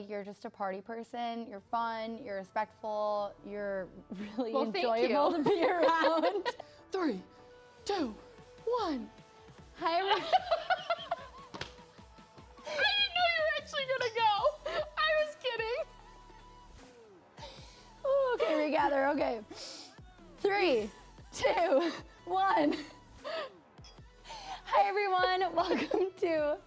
You're just a party person, you're fun, you're respectful, you're really Well, enjoyable to be around. 3, 2, 1. Hi, everyone. I didn't know you were actually gonna go. I was kidding. Ooh, okay, regather, okay. 3, 2, 1. Hi, everyone. Welcome to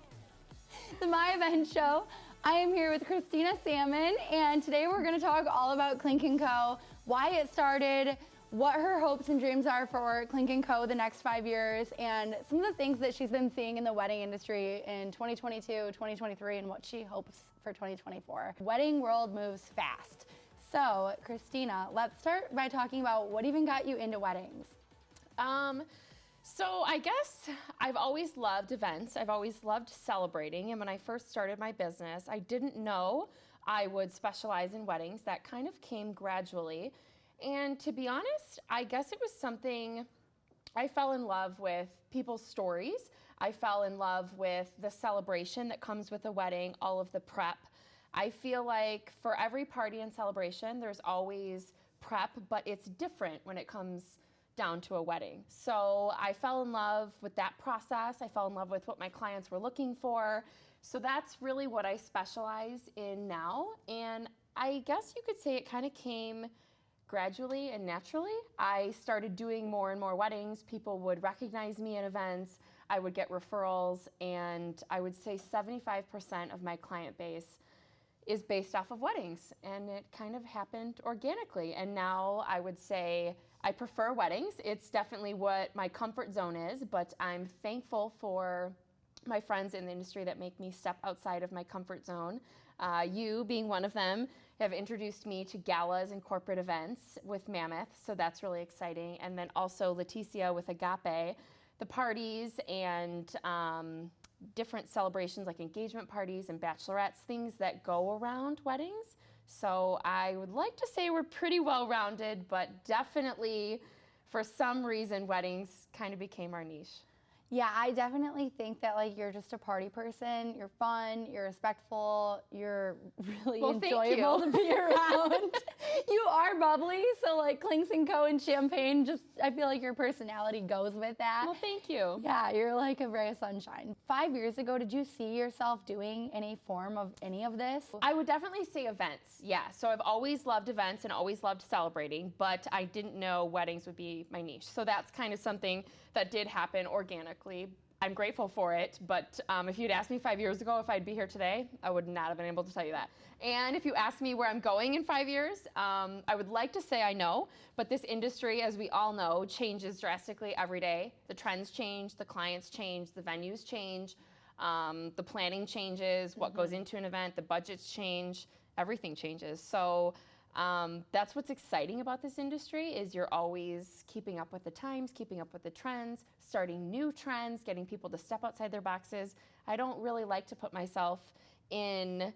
the My Event Show. I am here with Christina, Salmon, and today we're going to talk all about Clink Co, why it started, what her hopes and dreams are for Clink Co the next 5 years, and some of the things that she's been seeing in the wedding industry in 2022, 2023, and what she hopes for 2024. Wedding world moves fast. So, Christina, let's start by talking about what even got you into weddings. So I guess I've always loved events. I've always loved celebrating. And when I first started my business, I didn't know I would specialize in weddings. That kind of came gradually. And to be honest, I guess it was something I fell in love with people's stories. I fell in love with the celebration that comes with a wedding, all of the prep. I feel like for every party and celebration, there's always prep, but it's different when it comes down to a wedding. So I fell in love with that process. I fell in love with what my clients were looking for. So that's really what I specialize in now. And I guess you could say it kind of came gradually and naturally. I started doing more and more weddings. People would recognize me at events. I would get referrals, and I would say 75% of my client base is based off of weddings, and it kind of happened organically. And now I would say I prefer weddings. It's definitely what my comfort zone is, but I'm thankful for my friends in the industry that make me step outside of my comfort zone. You being one of them have introduced me to galas and corporate events with Mammoth, so that's really exciting. And then also Leticia with Agape, the parties and different celebrations like engagement parties and bachelorettes, things that go around weddings. So I would like to say we're pretty well-rounded, but definitely for some reason weddings kind of became our niche. Yeah, I definitely think that like you're just a party person, you're fun, you're respectful, you're really enjoyable to be around. You are bubbly, so like Clink Co and champagne, just I feel like your personality goes with that. Well, thank you. Yeah, you're like a ray of sunshine. 5 years ago, did you see yourself doing any form of any of this? I would definitely say events, yeah. So I've always loved events and always loved celebrating, but I didn't know weddings would be my niche. So that's kind of something that did happen organically. I'm grateful for it, but if you'd asked me 5 years ago if I'd be here today, I would not have been able to tell you that. And if you ask me where I'm going in 5 years, I would like to say I know, but this industry, as we all know, changes drastically every day. The trends change, the clients change, the venues change, the planning changes, what goes into an event, the budgets change, everything changes. So that's what's exciting about this industry is you're always keeping up with the times, keeping up with the trends, starting new trends, getting people to step outside their boxes. I don't really like to put myself in,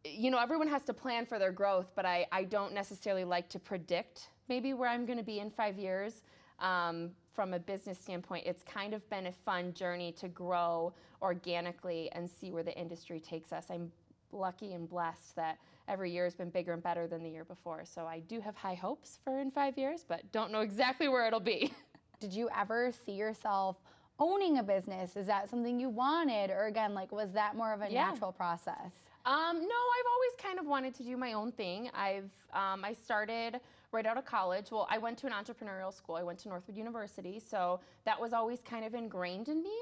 everyone has to plan for their growth, but I don't necessarily like to predict maybe where I'm going to be in 5 years. From a business standpoint, it's kind of been a fun journey to grow organically and see where the industry takes us. I'm lucky and blessed that every year has been bigger and better than the year before. So I do have high hopes for in 5 years, but don't know exactly where it'll be. Did you ever see yourself owning a business? Is that something you wanted? Or again, like, was that more of a natural process? No, I've always kind of wanted to do my own thing. I started right out of college. Well, I went to an entrepreneurial school. I went to Northwood University. So that was always kind of ingrained in me.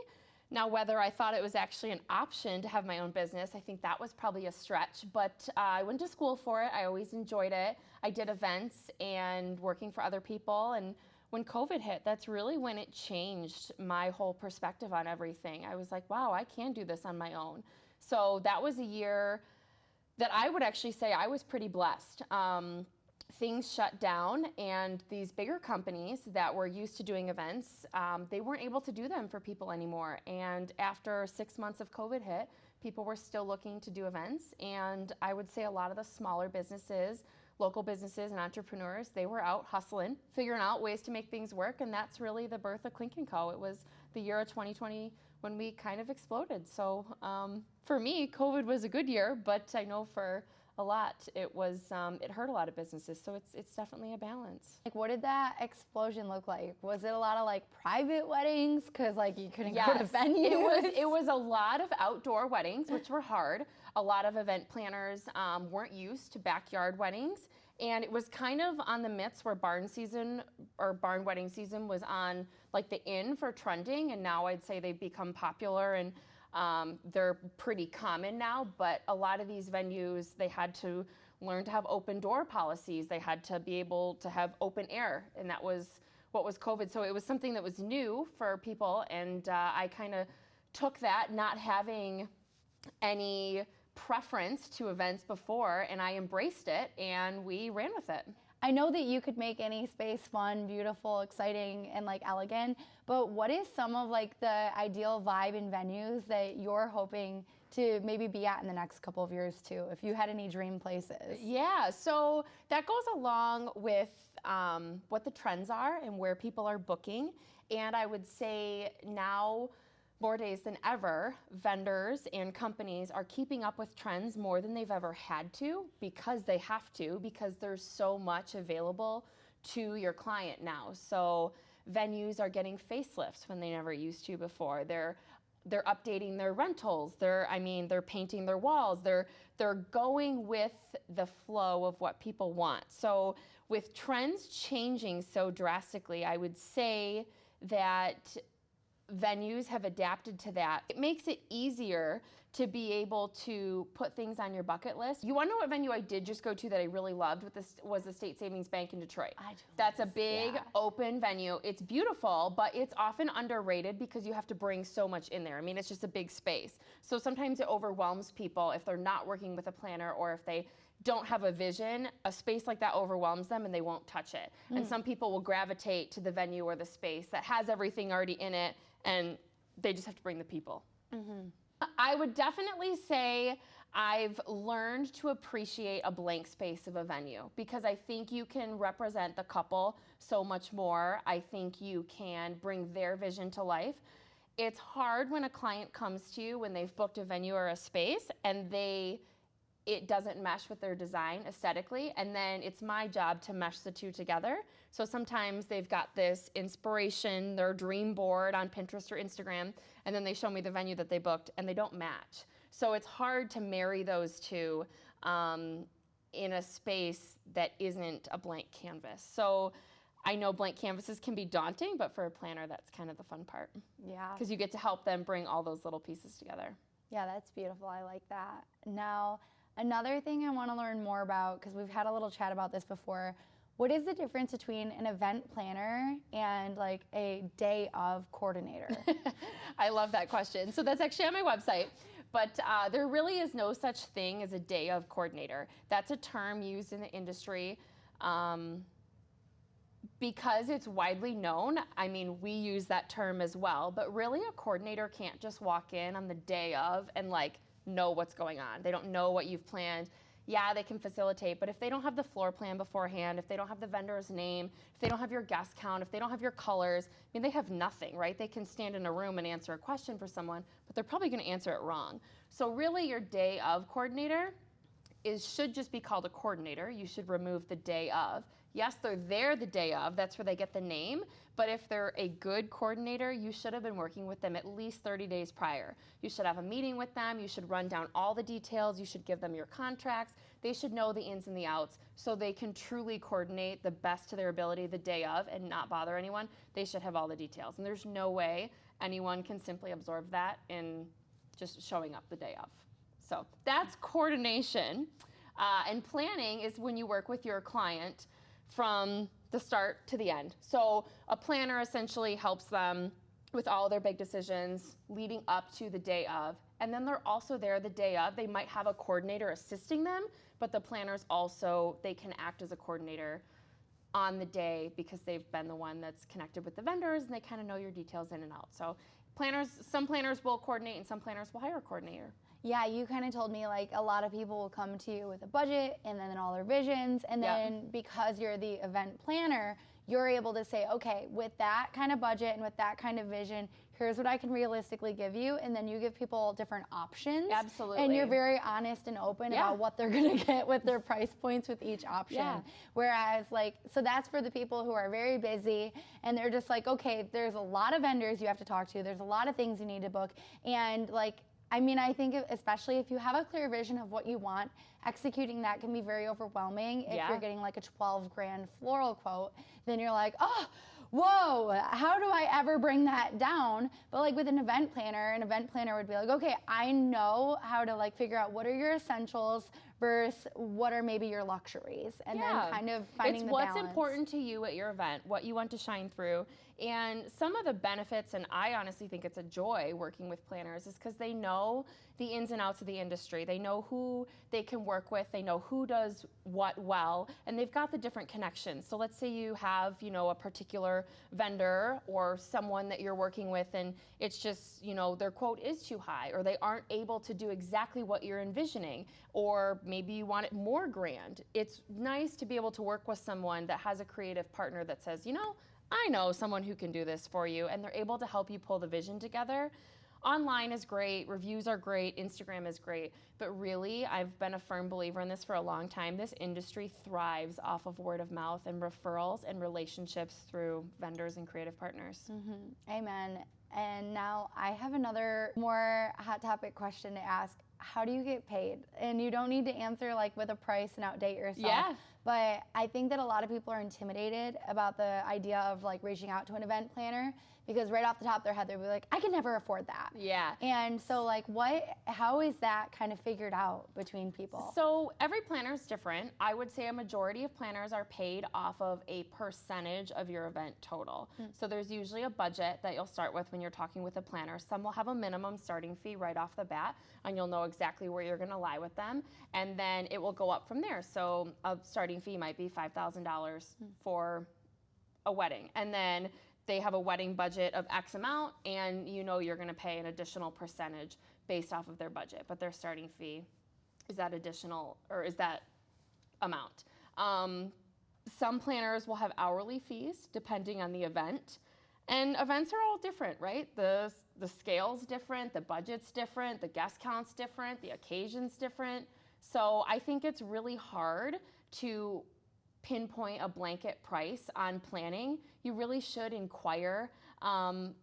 Now, whether I thought it was actually an option to have my own business, I think that was probably a stretch, but I went to school for it. I always enjoyed it. I did events and working for other people, and when COVID hit, that's really when it changed my whole perspective on everything. I was like, wow, I can do this on my own. So that was a year that I would actually say I was pretty blessed. Things shut down, and these bigger companies that were used to doing events, they weren't able to do them for people anymore. And after 6 months of COVID hit, people were still looking to do events. And I would say a lot of the smaller businesses, local businesses and entrepreneurs, they were out hustling, figuring out ways to make things work. And that's really the birth of Clink Co. It was the year of 2020 when we kind of exploded. So for me, COVID was a good year, but I know for a lot, it hurt a lot of businesses. So it's definitely a balance. Like, what did that explosion look like? Was it a lot of like private weddings? Cause like you couldn't go to venues. It was a lot of outdoor weddings, which were hard. A lot of event planners weren't used to backyard weddings. And it was kind of on the midst where barn wedding season was on like the in for trending. And now I'd say they've become popular and they're pretty common now, but a lot of these venues, they had to learn to have open door policies. They had to be able to have open air, and that was what was COVID. So it was something that was new for people, and I kind of took that, not having any preference to events before, and I embraced it, and we ran with it. I know that you could make any space fun, beautiful, exciting, and like elegant, but what is some of like the ideal vibe in venues that you're hoping to maybe be at in the next couple of years too, if you had any dream places? Yeah, so that goes along with what the trends are and where people are booking. And I would say now, more days than ever, vendors and companies are keeping up with trends more than they've ever had to, because they have to, because there's so much available to your client now. So venues are getting facelifts when they never used to before. They're updating their rentals. They're painting their walls. They're going with the flow of what people want. So with trends changing so drastically, I would say that venues have adapted to that. It makes it easier to be able to put things on your bucket list. You want to know what venue I did just go to that I really loved? Was the State Savings Bank in Detroit. That's a big open venue. It's beautiful, but it's often underrated because you have to bring so much in there. I mean, it's just a big space. So sometimes it overwhelms people if they're not working with a planner, or if they don't have a vision. A space like that overwhelms them and they won't touch it. And some people will gravitate to the venue or the space that has everything already in it, and they just have to bring the people. I would definitely say I've learned to appreciate a blank space of a venue, because I think you can represent the couple so much more. I think you can bring their vision to life. It's hard when a client comes to you when they've booked a venue or a space and it doesn't mesh with their design aesthetically, and then it's my job to mesh the two together. So sometimes they've got this inspiration, their dream board on Pinterest or Instagram, and then they show me the venue that they booked and they don't match. So it's hard to marry those two in a space that isn't a blank canvas. So I know blank canvases can be daunting, but for a planner, that's kind of the fun part. Yeah. Because you get to help them bring all those little pieces together. Yeah, that's beautiful. I like that. Now, another thing I want to learn more about, because we've had a little chat about this before, what is the difference between an event planner and like a day of coordinator? I love that question. So that's actually on my website, but there really is no such thing as a day of coordinator. That's a term used in the industry because it's widely known. I mean, we use that term as well, but really a coordinator can't just walk in on the day of and like know what's going on. They don't know what you've planned. Yeah, they can facilitate, but if they don't have the floor plan beforehand, if they don't have the vendor's name, if they don't have your guest count, if they don't have your colors, I mean, they have nothing, right? They can stand in a room and answer a question for someone, but they're probably going to answer it wrong. So really your day of coordinator should just be called a coordinator. You should remove the day of. Yes, they're there the day of, that's where they get the name, but if they're a good coordinator, you should have been working with them at least 30 days prior. You should have a meeting with them, you should run down all the details, you should give them your contracts, they should know the ins and the outs so they can truly coordinate the best to their ability the day of and not bother anyone. They should have all the details, and there's no way anyone can simply absorb that in just showing up the day of. So that's coordination, and planning is when you work with your client from the start to the end. So a planner essentially helps them with all their big decisions leading up to the day of. And then they're also there the day of. They might have a coordinator assisting them, but the planners also, they can act as a coordinator on the day because they've been the one that's connected with the vendors and they kind of know your details in and out. So some planners will coordinate and some planners will hire a coordinator. Yeah, you kind of told me like a lot of people will come to you with a budget and then all their visions, and then because you're the event planner, you're able to say, okay, with that kind of budget and with that kind of vision, here's what I can realistically give you. And then you give people different options. Absolutely. And you're very honest and open about what they're going to get with their price points with each option. Yeah. Whereas like, so that's for the people who are very busy and they're just like, okay, there's a lot of vendors you have to talk to. There's a lot of things you need to book. And like, I mean, I think especially if you have a clear vision of what you want, executing that can be very overwhelming. If you're getting like a 12 grand floral quote, then you're like, oh, whoa, how do I ever bring that down? But like with an event planner would be like, okay, I know how to like figure out what are your essentials versus what are maybe your luxuries, and then kind of finding the balance. It's what's important to you at your event, what you want to shine through. And some of the benefits, and I honestly think it's a joy working with planners, is because they know the ins and outs of the industry. They know who they can work with, they know who does what well, and they've got the different connections. So let's say you have, you know, a particular vendor or someone that you're working with and it's just, you know, their quote is too high, or they aren't able to do exactly what you're envisioning, or maybe you want it more grand. It's nice to be able to work with someone that has a creative partner that says, you know, I know someone who can do this for you, and they're able to help you pull the vision together. Online is great, reviews are great, Instagram is great, but really, I've been a firm believer in this for a long time. This industry thrives off of word of mouth and referrals and relationships through vendors and creative partners. Mm-hmm. Amen. And now I have another more hot topic question to ask. How do you get paid? And you don't need to answer like with a price and outdate yourself. Yeah. But I think that a lot of people are intimidated about the idea of like reaching out to an event planner, because right off the top of their head, they'll be like, I can never afford that. Yeah. And so like how is that kind of figured out between people? So every planner is different. I would say a majority of planners are paid off of a percentage of your event total. So there's usually a budget that you'll start with when you're talking with a planner. Some will have a minimum starting fee right off the bat, and you'll know exactly where you're gonna lie with them. And then it will go up from there. So a starting fee might be $5,000 for a wedding. And then they have a wedding budget of X amount, and you know you're gonna pay an additional percentage based off of their budget, but their starting fee is that additional, or is that amount. Some planners will have hourly fees depending on the event, and events are all different, right? The scale's different, the budget's different, the guest count's different, the occasion's different. So I think it's really hard to pinpoint a blanket price on planning. You really should inquire.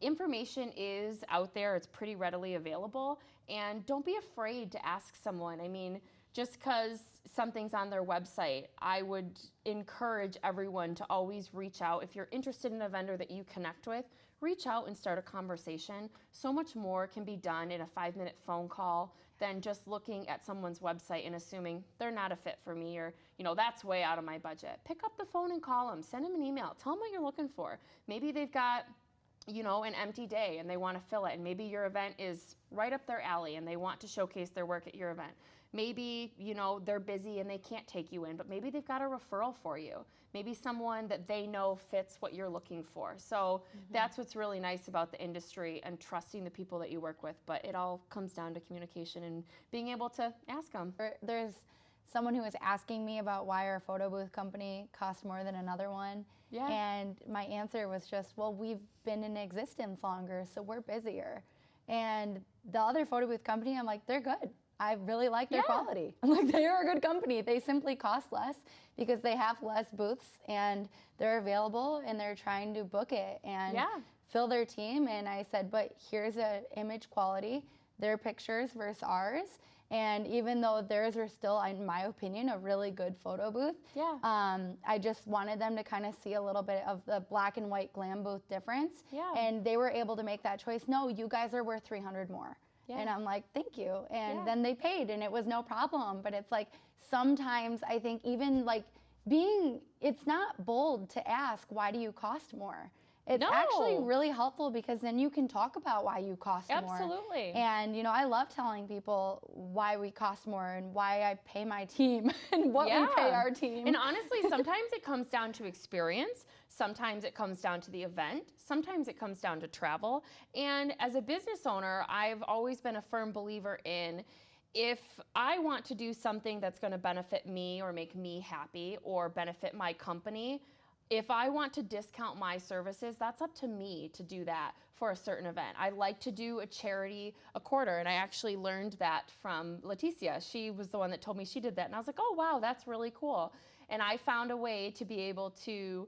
Information is out there, it's pretty readily available, and don't be afraid to ask someone. I mean, just because something's on their website, I would encourage everyone to always reach out. If you're interested in a vendor that you connect with, reach out and start a conversation. So much more can be done in a 5-minute phone call than just looking at someone's website and assuming they're not a fit for me, or, you know, that's way out of my budget. Pick up the phone and call them, send them an email, tell them what you're looking for. Maybe they've got, you know, an empty day and they want to fill it, and maybe your event is right up their alley and they want to showcase their work at your event. Maybe, you know, they're busy and they can't take you in, but maybe they've got a referral for you. Maybe someone that they know fits what you're looking for. So that's what's really nice about the industry, and trusting the people that you work with. But it all comes down to communication and being able to ask them. There's someone who was asking me about why our photo booth company costs more than another one. Yeah. And my answer was just, well, we've been in existence longer, so we're busier. And the other photo booth company, I'm like, they're good. I really like their quality. I'm like, they are a good company. They simply cost less because they have less booths and they're available and they're trying to book it and fill their team. And I said, but here's a image quality, their pictures versus ours. And even though theirs are still, in my opinion, a really good photo booth, I just wanted them to kind of see a little bit of the black and white glam booth difference. And they were able to make that choice. No, you guys are worth $300 more. And I'm like, thank you. And then they paid and it was no problem. But it's like, sometimes I think even like it's not bold to ask, why do you cost more? It's actually really helpful, because then you can talk about why you cost more. Absolutely. And, you know, I love telling people why we cost more and why I pay my team and what we pay our team. And honestly, sometimes it comes down to experience. Sometimes it comes down to the event. Sometimes it comes down to travel. And as a business owner, I've always been a firm believer in, if I want to do something that's going to benefit me or make me happy or benefit my company, if I want to discount my services, that's up to me to do that for a certain event. I like to do a charity a quarter, and I actually learned that from Leticia. She was the one that told me she did that, and I was like, oh wow, that's really cool. And I found a way to be able to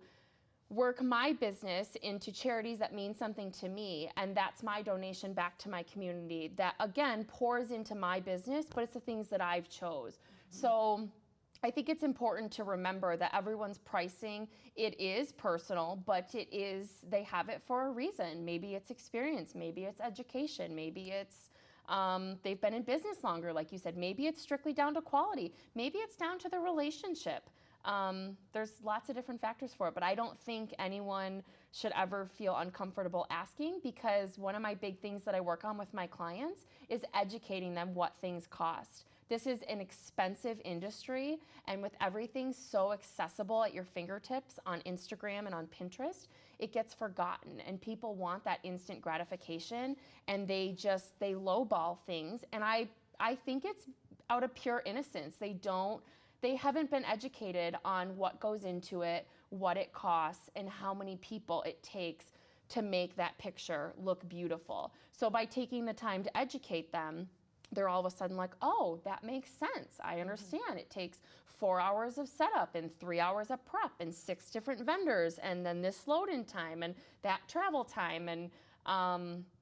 work my business into charities that mean something to me, and that's my donation back to my community that again pours into my business, but it's the things that I've chose. So I think it's important to remember that everyone's pricing, it is personal, but they have it for a reason. Maybe it's experience, maybe it's education, maybe it's they've been in business longer, like you said. Maybe it's strictly down to quality. Maybe it's down to the relationship. There's lots of different factors for it, but I don't think anyone should ever feel uncomfortable asking, because one of my big things that I work on with my clients is educating them what things cost. This is an expensive industry, and with everything so accessible at your fingertips on Instagram and on Pinterest, it gets forgotten, and people want that instant gratification, and they lowball things. And I think it's out of pure innocence. They haven't been educated on what goes into it, what it costs, and how many people it takes to make that picture look beautiful. So by taking the time to educate them, they're all of a sudden like, oh, that makes sense. I understand. It takes 4 hours of setup and 3 hours of prep and 6 different vendors, and then this load-in time and that travel time, and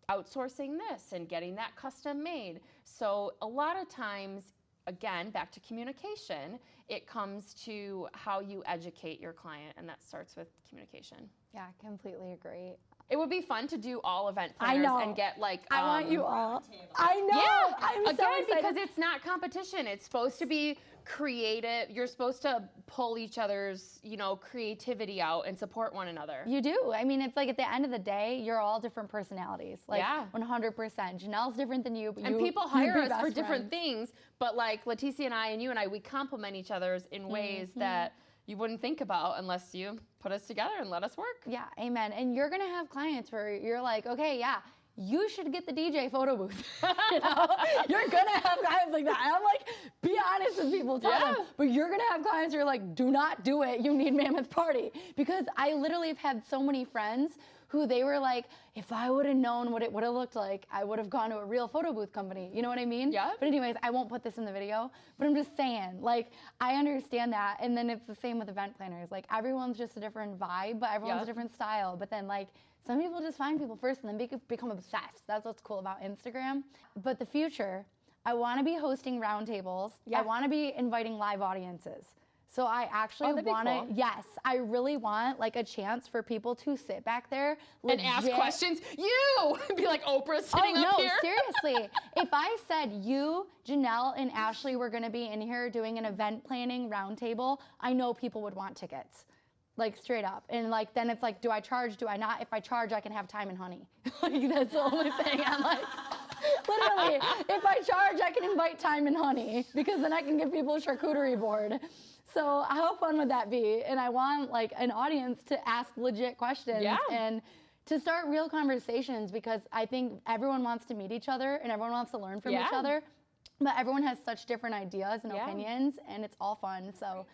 outsourcing this and getting that custom made. So a lot of times, again, back to communication, it comes to how you educate your client, and that starts with communication. Yeah, completely agree. It would be fun to do all event planners and get like I want you all. I know. Yeah, I'm so again, excited. because it's not competition. It's supposed to be creative. You're supposed to pull each other's, creativity out and support one another. You do. I mean, it's like at the end of the day, you're all different personalities. Like 100%. Janelle's different than you, but and people hire us for different things. But like Leticia and I, and you and I, we complement each other's in ways that you wouldn't think about unless you put us together and let us work. Yeah, amen. And you're gonna have clients where you're like, okay, yeah, you should get the DJ photo booth. You're gonna have clients like that. And I'm like, be honest with people, tell them. But you're gonna have clients who are like, do not do it. You need Mammoth Party. Because I literally have had so many friends who they were like, if I would have known what it would have looked like, I would have gone to a real photo booth company. You know what I mean? Yeah. But anyways, I won't put this in the video, but I'm just saying, like, I understand that. And then it's the same with event planners. Like, everyone's just a different vibe, but everyone's a different style. But then, like, some people just find people first and then become obsessed. That's what's cool about Instagram. But the future, I want to be hosting roundtables. I want to be inviting live audiences. So I actually want to, yes, I really want like a chance for people to sit back there and ask questions. You be like Oprah sitting up here. Seriously. If I said you, Janelle, and Ashley were going to be in here doing an event planning roundtable, I know people would want tickets. Like straight up. And like, then it's like, do I charge? Do I not? If I charge, I can have time and honey. Like that's the only thing. I'm like, literally, if I charge, I can invite time and honey because then I can give people a charcuterie board. So how fun would that be? And I want like an audience to ask legit questions and to start real conversations, because I think everyone wants to meet each other and everyone wants to learn from each other, but everyone has such different ideas and opinions, and it's all fun. So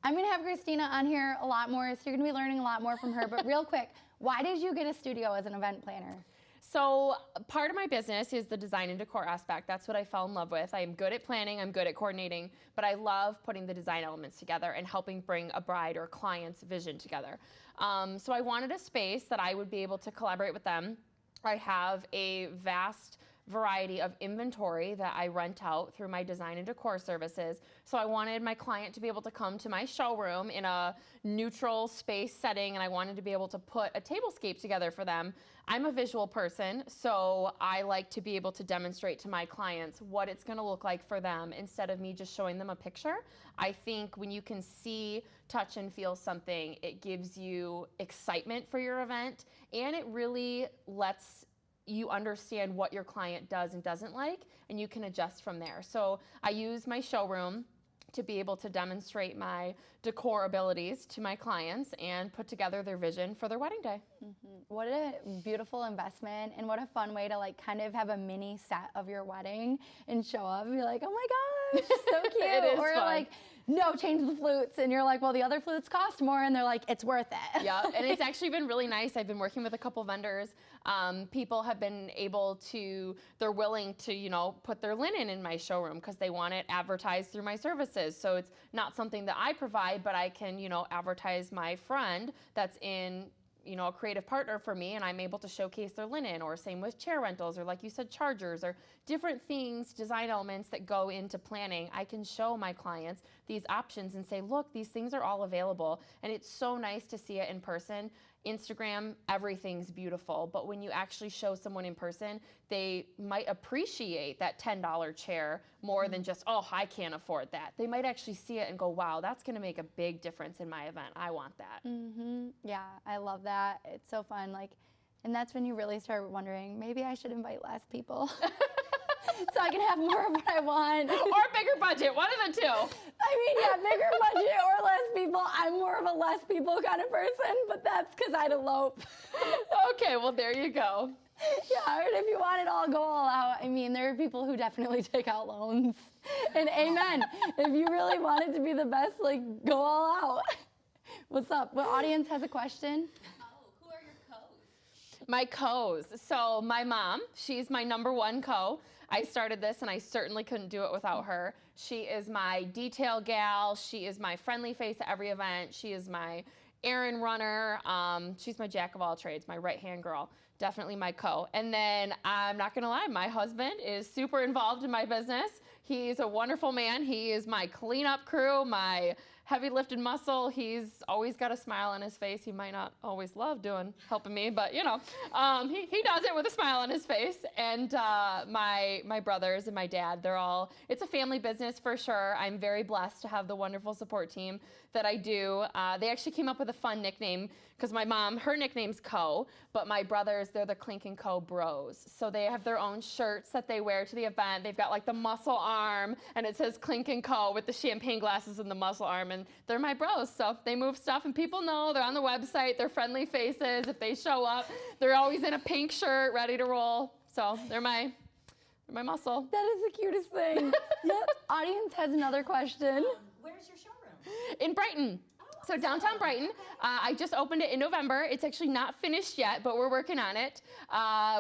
I'm gonna have Christina on here a lot more, so you're gonna be learning a lot more from her. But real quick, why did you get a studio as an event planner? So part of my business is the design and decor aspect. That's what I fell in love with. I'm good at planning, I'm good at coordinating, but I love putting the design elements together and helping bring a bride or client's vision together. So I wanted a space that I would be able to collaborate with them. I have a vast variety of inventory that I rent out through my design and decor services. So I wanted my client to be able to come to my showroom in a neutral space setting, and I wanted to be able to put a tablescape together for them. I'm a visual person, so I like to be able to demonstrate to my clients what it's gonna look like for them instead of me just showing them a picture. I think when you can see, touch, and feel something, it gives you excitement for your event, and it really lets you understand what your client does and doesn't like, and you can adjust from there. So I use my showroom to be able to demonstrate my decor abilities to my clients and put together their vision for their wedding day. What a beautiful investment, and what a fun way to like kind of have a mini set of your wedding and show up and be like, oh my gosh, so cute. It is or fun. like, no, change the flutes. And you're like, well, the other flutes cost more. And they're like, it's worth it. Yeah, and it's actually been really nice. I've been working with a couple vendors. People have been able to, they're willing to, you know, put their linen in my showroom because they want it advertised through my services. So it's not something that I provide, but I can, you know, advertise my friend that's in, you know, a creative partner for me, and I'm able to showcase their linen, or same with chair rentals, or like you said, chargers, or different things, design elements that go into planning. I can show my clients these options and say, look, these things are all available. And it's so nice to see it in person. Instagram, everything's beautiful, but when you actually show someone in person, they might appreciate that $10 chair more than just, oh, I can't afford that. They might actually see it and go, wow, that's gonna make a big difference in my event. I want that. Yeah, I love that. It's so fun. Like, and that's when you really start wondering, maybe I should invite less people. So I can have more of what I want. Or bigger budget, one of the two. I mean, yeah, bigger budget or less people. I'm more of a less people kind of person, but that's because I'd elope. Okay, well, there you go. Yeah, and if you want it all, go all out. I mean, there are people who definitely take out loans. And amen. If you really want it to be the best, like, go all out. What's up? What audience has a question? Who are your co's? My co's. So my mom, she's my #1 co. I started this and I certainly couldn't do it without her. She is my detail gal. She is my friendly face at every event. She is my errand runner. She's my jack of all trades, my right-hand girl. Definitely my co. And then I'm not gonna lie, my husband is super involved in my business. He's a wonderful man. He is my cleanup crew, my heavy lifted muscle. He's always got a smile on his face. He might not always love helping me, but you know, he does it with a smile on his face. And my brothers and my dad, it's a family business for sure. I'm very blessed to have the wonderful support team that I do. They actually came up with a fun nickname because my mom, her nickname's Co, but my brothers, they're the Clink Co bros. So they have their own shirts that they wear to the event. They've got like the muscle arm and it says Clink Co with the champagne glasses and the muscle arm, and they're my bros. So they move stuff and people know, they're on the website, they're friendly faces. If they show up, they're always in a pink shirt, ready to roll. So they're my muscle. That is the cutest thing. Yep. Audience has another question. Where's your showroom? In Brighton. So downtown Brighton. I just opened it in November. It's actually not finished yet, but we're working on it.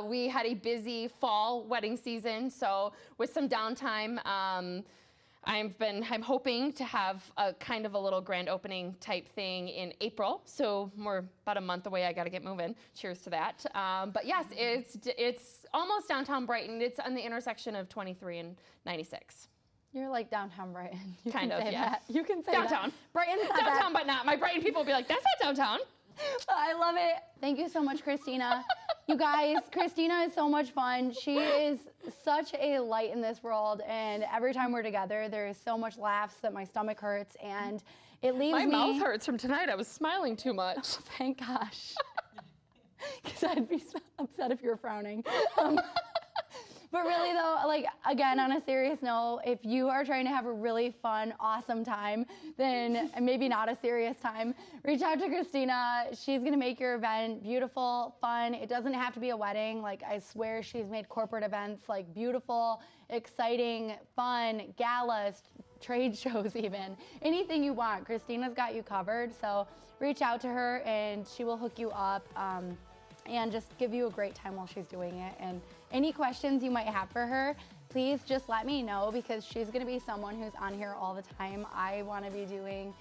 We had a busy fall wedding season, so with some downtime, I'm hoping to have a kind of a little grand opening type thing in April. So we're about a month away. I got to get moving. Cheers to that. But yes, it's almost downtown Brighton. It's on the intersection of 23 and 96. You're like downtown Brighton. You Kind can of, say yeah. that. You can say Downtown. that. Brighton's not Downtown, that. but not. My Brighton people will be like, that's not downtown. I love it. Thank you so much, Christina. You guys, Christina is so much fun. She is such a light in this world, and every time we're together, there is so much laughs that my stomach hurts, and it leaves My me... mouth hurts from tonight. I was smiling too much. Thank gosh. Because I'd be so upset if you were frowning. But really though, like, again, on a serious note, if you are trying to have a really fun, awesome time, then maybe not a serious time, reach out to Christina. She's gonna make your event beautiful, fun. It doesn't have to be a wedding. Like, I swear she's made corporate events like beautiful, exciting, fun, galas, trade shows even. Anything you want, Christina's got you covered. So reach out to her and she will hook you up and just give you a great time while she's doing it. And any questions you might have for her, please just let me know, because she's gonna be someone who's on here all the time. I wanna be doing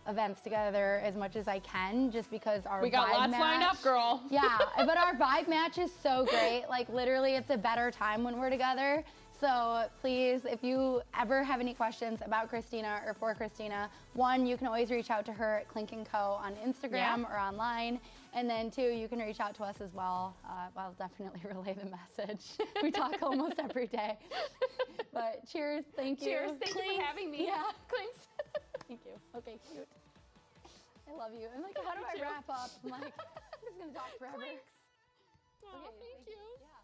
events together as much as I can, just because our We got vibe lots match, lined up, girl. Yeah, but our vibe match is so great. Like, literally, it's a better time when we're together. So please, if you ever have any questions about Christina or for Christina, one, you can always reach out to her at Clink Co on Instagram or online. And then two, you can reach out to us as well. I'll definitely relay the message. We talk almost every day. But cheers, thank you. Cheers, thank you for having me. Yeah. Clinks. Thank you. Okay, cute. I love you. I'm like, how do I wrap up? I'm like, I'm just gonna talk forever. Clinks. Oh, Okay, thank you. Yeah.